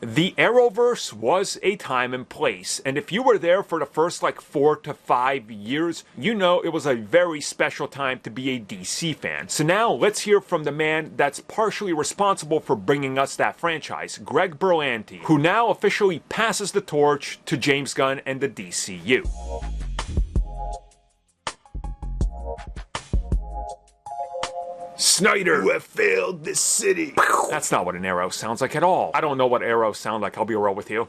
The Arrowverse was a time and place, and if you were there for the first 4 to 5 years, you know it was a very special time to be a DC fan. So now let's hear from the man that's partially responsible for bringing us that franchise, Greg Berlanti, who now officially passes the torch to James Gunn and the DCU. Snyder, you have failed this city. That's not what an arrow sounds like at all. I don't know what arrows sound like, I'll be real with you.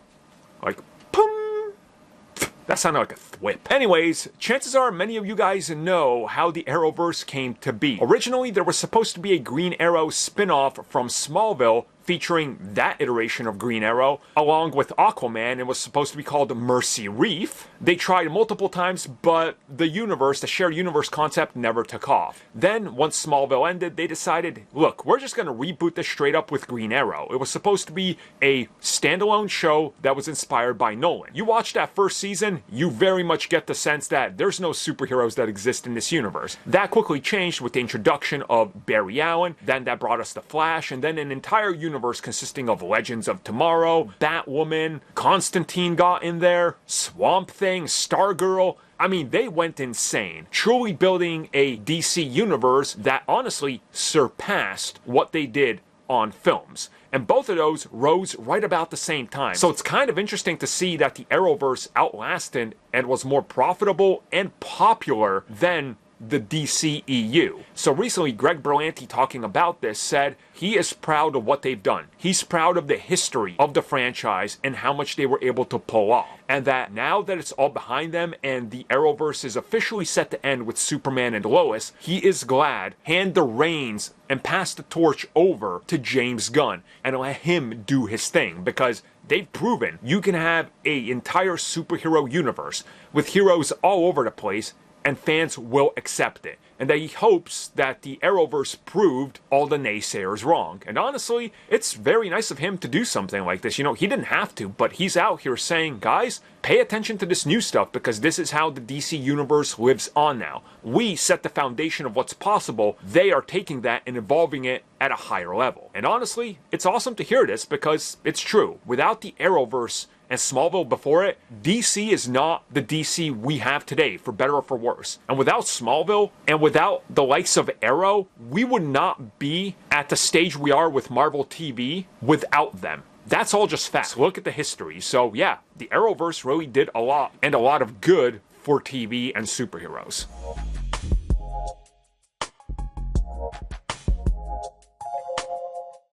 Like, boom. That sounded like a thwip. Anyways, chances are many of you guys know how the Arrowverse came to be. Originally, there was supposed to be a Green Arrow spin-off from Smallville featuring that iteration of Green Arrow, along with Aquaman. It was supposed to be called Mercy Reef. They tried multiple times, but the shared universe concept never took off. Then, once Smallville ended, they decided, look, we're just going to reboot this straight up with Green Arrow. It was supposed to be a standalone show that was inspired by Nolan. You watch that first season, you very much get the sense that there's no superheroes that exist in this universe. That quickly changed with the introduction of Barry Allen, then that brought us The Flash, and then an entire universe consisting of Legends of Tomorrow, Batwoman, Constantine got in there, Swamp Thing, Stargirl. I mean, they went insane, truly building a DC universe that honestly surpassed what they did on films. And both of those rose right about the same time. So it's kind of interesting to see that the Arrowverse outlasted and was more profitable and popular than the DCEU. So recently, Greg Berlanti, talking about this, said he is proud of what they've done. He's proud of the history of the franchise and how much they were able to pull off. And that now that it's all behind them and the Arrowverse is officially set to end with Superman and Lois, he is glad, hand the reins and pass the torch over to James Gunn and let him do his thing, because they've proven you can have an entire superhero universe with heroes all over the place and fans will accept it. And that he hopes that the Arrowverse proved all the naysayers wrong. And honestly, it's very nice of him to do something like this. You know, he didn't have to, but he's out here saying, guys, pay attention to this new stuff, because this is how the DC Universe lives on now. We set the foundation of what's possible. They are taking that and evolving it at a higher level. And honestly, it's awesome to hear this, because it's true. Without the Arrowverse and Smallville before it, DC is not the DC we have today, for better or for worse. And without Smallville, and without the likes of Arrow, we would not be at the stage we are with Marvel TV without them. That's all just facts. Look at the history. So yeah, the Arrowverse really did a lot, and a lot of good for TV and superheroes.